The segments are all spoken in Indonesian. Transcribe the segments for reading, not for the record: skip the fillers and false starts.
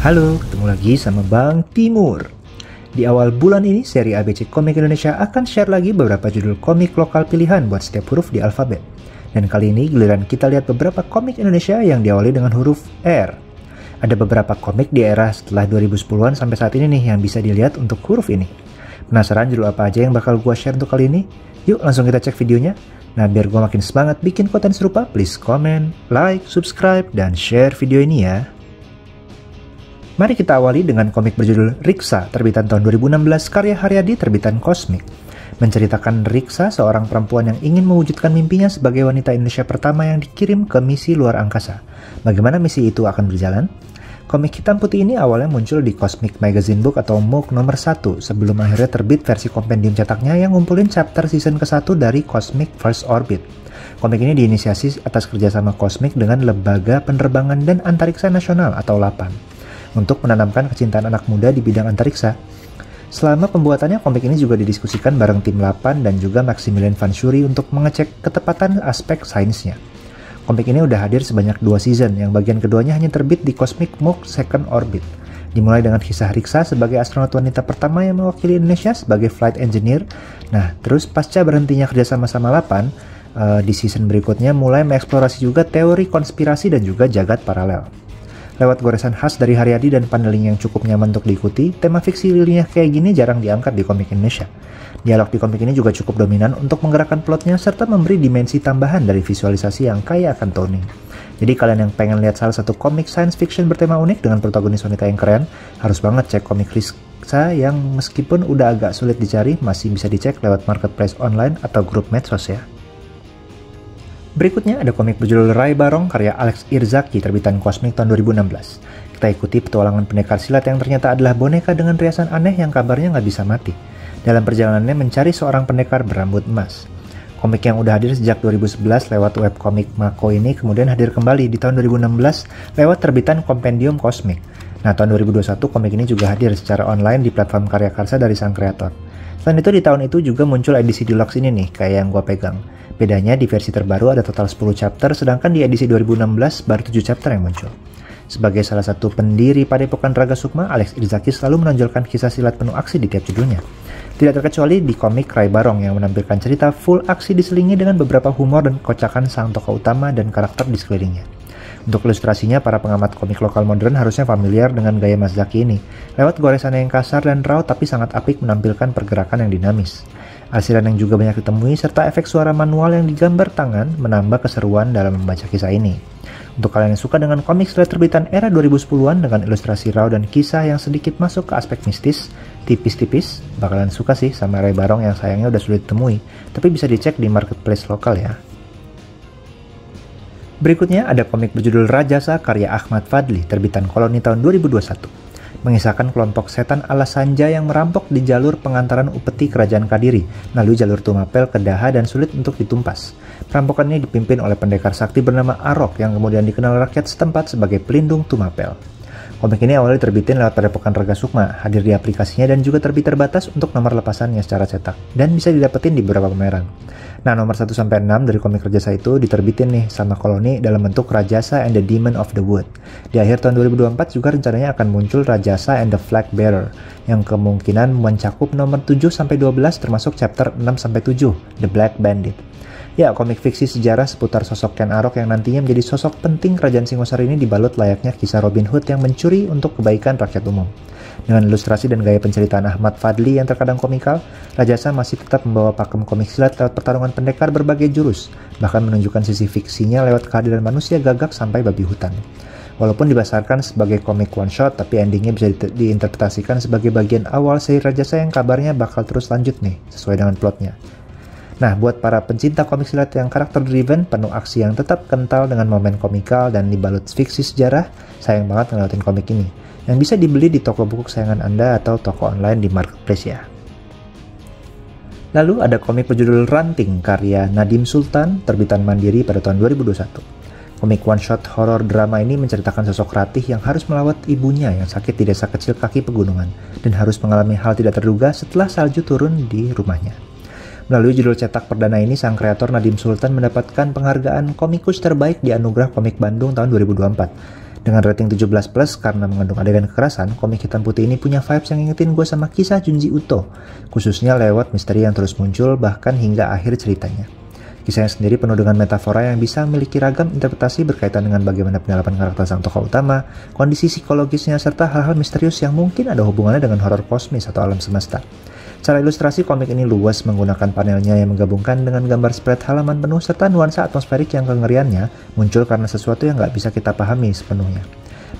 Halo, ketemu lagi sama Bang Timur. Di awal bulan ini, seri ABC Komik Indonesia akan share lagi beberapa judul komik lokal pilihan buat setiap huruf di alfabet. Dan kali ini giliran kita lihat beberapa komik Indonesia yang diawali dengan huruf R. Ada beberapa komik di era setelah 2010-an sampai saat ini nih yang bisa dilihat untuk huruf ini. Penasaran judul apa aja yang bakal gua share untuk kali ini? Yuk langsung kita cek videonya. Nah, biar gua makin semangat bikin konten serupa, please comment, like, subscribe, dan share video ini ya. Mari kita awali dengan komik berjudul Riksa, terbitan tahun 2016, karya Haryadi, terbitan Cosmic. Menceritakan Riksa, seorang perempuan yang ingin mewujudkan mimpinya sebagai wanita Indonesia pertama yang dikirim ke misi luar angkasa. Bagaimana misi itu akan berjalan? Komik hitam putih ini awalnya muncul di Cosmic Magazine Book atau MOOC nomor 1, sebelum akhirnya terbit versi kompendium cetaknya yang ngumpulin chapter season ke-1 dari Cosmic First Orbit. Komik ini diinisiasi atas kerjasama Cosmic dengan Lembaga Penerbangan dan Antariksa Nasional atau LAPAN untuk menanamkan kecintaan anak muda di bidang antariksa. Selama pembuatannya, komik ini juga didiskusikan bareng tim LAPAN dan juga Maximilian Fansuri untuk mengecek ketepatan aspek sainsnya. Komik ini udah hadir sebanyak 2 season, yang bagian keduanya hanya terbit di Cosmic MOOC Second Orbit. Dimulai dengan kisah Riksa sebagai astronot wanita pertama yang mewakili Indonesia sebagai flight engineer. Nah, terus pasca berhentinya kerjasama sama LAPAN, di season berikutnya mulai mengeksplorasi juga teori konspirasi dan juga jagat paralel. Lewat goresan khas dari Haryadi dan paneling yang cukup nyaman untuk diikuti, tema fiksi ilmiah kayak gini jarang diangkat di komik Indonesia. Dialog di komik ini juga cukup dominan untuk menggerakkan plotnya serta memberi dimensi tambahan dari visualisasi yang kaya akan toning. Jadi kalian yang pengen lihat salah satu komik science fiction bertema unik dengan protagonis wanita yang keren, harus banget cek komik Riksa yang meskipun udah agak sulit dicari, masih bisa dicek lewat marketplace online atau grup medsos ya. Berikutnya ada komik berjudul Rai Barong karya Alex Irzaki terbitan Cosmic tahun 2016. Kita ikuti petualangan pendekar silat yang ternyata adalah boneka dengan riasan aneh yang kabarnya nggak bisa mati. Dalam perjalanannya mencari seorang pendekar berambut emas. Komik yang udah hadir sejak 2011 lewat webkomik Mako ini kemudian hadir kembali di tahun 2016 lewat terbitan Kompendium Cosmic. Nah, tahun 2021 komik ini juga hadir secara online di platform karya karsa dari sang kreator. Selain itu di tahun itu juga muncul edisi deluxe ini nih, kayak yang gua pegang. Bedanya di versi terbaru ada total 10 chapter, sedangkan di edisi 2016 baru 7 chapter yang muncul. Sebagai salah satu pendiri Padepokan Raga Sukma, Alex Irzaki selalu menonjolkan kisah silat penuh aksi di tiap judulnya. Tidak terkecuali di komik Rai Barong yang menampilkan cerita full aksi diselingi dengan beberapa humor dan kocakan sang tokoh utama dan karakter di sekelilingnya. Untuk ilustrasinya, para pengamat komik lokal modern harusnya familiar dengan gaya Mas Zaki ini, lewat goresan yang kasar dan raw tapi sangat apik menampilkan pergerakan yang dinamis. Arsiran yang juga banyak ditemui serta efek suara manual yang digambar tangan menambah keseruan dalam membaca kisah ini. Untuk kalian yang suka dengan komik silat terbitan era 2010-an dengan ilustrasi raw dan kisah yang sedikit masuk ke aspek mistis, tipis-tipis, bakalan suka sih sama Rai Barong yang sayangnya udah sulit ditemui, tapi bisa dicek di marketplace lokal ya. Berikutnya ada komik berjudul Rajasa karya Ahmad Fadli terbitan Koloni tahun 2021. Mengisahkan kelompok setan ala Sanja yang merampok di jalur pengantaran upeti Kerajaan Kadiri, lalu jalur Tumapel ke Daha dan sulit untuk ditumpas. Perampokan ini dipimpin oleh pendekar sakti bernama Arok yang kemudian dikenal rakyat setempat sebagai pelindung Tumapel. Komik ini awalnya terbitin lewat Padepokan Raga Sukma, hadir di aplikasinya dan juga terbit terbatas untuk nomor lepasannya secara cetak, dan bisa didapetin di beberapa pameran. Nah, nomor 1-6 dari komik Rajasa itu diterbitin nih sama Koloni dalam bentuk Rajasa and the Demon of the Wood. Di akhir tahun 2024 juga rencananya akan muncul Rajasa and the Flag Bearer, yang kemungkinan mencakup nomor 7-12 termasuk chapter 6-7, The Black Bandit. Ya, komik fiksi sejarah seputar sosok Ken Arok yang nantinya menjadi sosok penting Kerajaan Singosari ini dibalut layaknya kisah Robin Hood yang mencuri untuk kebaikan rakyat umum. Dengan ilustrasi dan gaya penceritaan Ahmad Fadli yang terkadang komikal, Rajasa masih tetap membawa pakem komik silat lewat pertarungan pendekar berbagai jurus, bahkan menunjukkan sisi fiksinya lewat kehadiran manusia gagak sampai babi hutan. Walaupun dibasarkan sebagai komik one shot, tapi endingnya bisa diinterpretasikan sebagai bagian awal seri Rajasa yang kabarnya bakal terus lanjut nih, sesuai dengan plotnya. Nah, buat para pencinta komik silat yang karakter driven, penuh aksi yang tetap kental dengan momen komikal dan dibalut fiksi sejarah, sayang banget ngelewatin komik ini, yang bisa dibeli di toko buku kesayangan Anda atau toko online di marketplace ya. Lalu ada komik berjudul Ranting karya Nadim Sultan terbitan Mandiri pada tahun 2021. Komik one shot horor drama ini menceritakan sosok Ratih yang harus melawat ibunya yang sakit di desa kecil kaki pegunungan dan harus mengalami hal tidak terduga setelah salju turun di rumahnya. Melalui judul cetak perdana ini, sang kreator Nadim Sultan mendapatkan penghargaan komikus terbaik di Anugerah Komik Bandung tahun 2024. Dengan rating 17+ karena mengandung adegan kekerasan, komik hitam putih ini punya vibes yang ngingetin gue sama kisah Junji Ito, khususnya lewat misteri yang terus muncul bahkan hingga akhir ceritanya. Kisahnya sendiri penuh dengan metafora yang bisa memiliki ragam interpretasi berkaitan dengan bagaimana penyalapan karakter sang tokoh utama, kondisi psikologisnya, serta hal-hal misterius yang mungkin ada hubungannya dengan horor kosmis atau alam semesta. Secara ilustrasi, komik ini luas menggunakan panelnya yang menggabungkan dengan gambar spread halaman penuh serta nuansa atmosferik yang kengeriannya muncul karena sesuatu yang nggak bisa kita pahami sepenuhnya.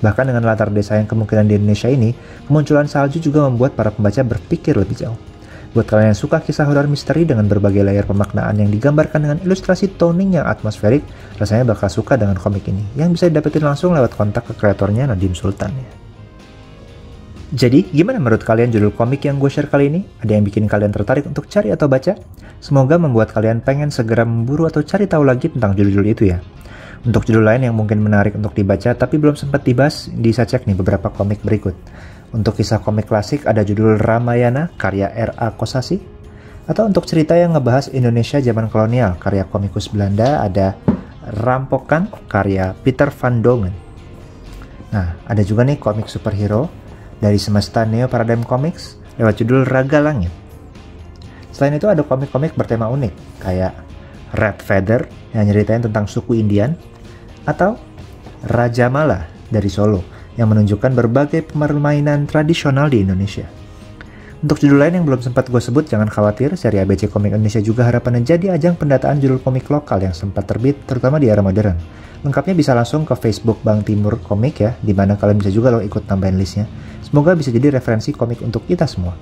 Bahkan dengan latar desa yang kemungkinan di Indonesia ini, kemunculan salju juga membuat para pembaca berpikir lebih jauh. Buat kalian yang suka kisah horor misteri dengan berbagai layar pemaknaan yang digambarkan dengan ilustrasi toning yang atmosferik, rasanya bakal suka dengan komik ini, yang bisa didapetin langsung lewat kontak ke kreatornya Nadim Sultan ya. Jadi, gimana menurut kalian judul komik yang gue share kali ini? Ada yang bikin kalian tertarik untuk cari atau baca? Semoga membuat kalian pengen segera memburu atau cari tahu lagi tentang judul-judul itu ya. Untuk judul lain yang mungkin menarik untuk dibaca tapi belum sempat dibahas, bisa cek nih beberapa komik berikut. Untuk kisah komik klasik ada judul Ramayana, karya R.A. Kosasih. Atau untuk cerita yang ngebahas Indonesia zaman kolonial, karya komikus Belanda ada Rampokan, karya Peter van Dongen. Nah, ada juga nih komik superhero dari semesta Neo Paradigm Comics lewat judul Raga Langit. Selain itu ada komik-komik bertema unik kayak Red Feather yang nyeritain tentang suku Indian atau Raja Mala dari Solo yang menunjukkan berbagai permainan tradisional di Indonesia. Untuk judul lain yang belum sempat gue sebut, jangan khawatir, seri ABC Komik Indonesia juga harapannya jadi ajang pendataan judul komik lokal yang sempat terbit terutama di era modern. Lengkapnya bisa langsung ke Facebook Bang Timur Komik ya, dimana kalian bisa juga lo ikut tambahin listnya. Semoga bisa jadi referensi komik untuk kita semua.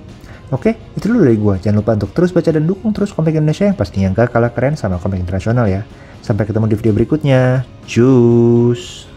Oke, itu dulu dari gue. Jangan lupa untuk terus baca dan dukung terus komik Indonesia yang pastinya gak kalah keren sama komik internasional ya. Sampai ketemu di video berikutnya. Cus!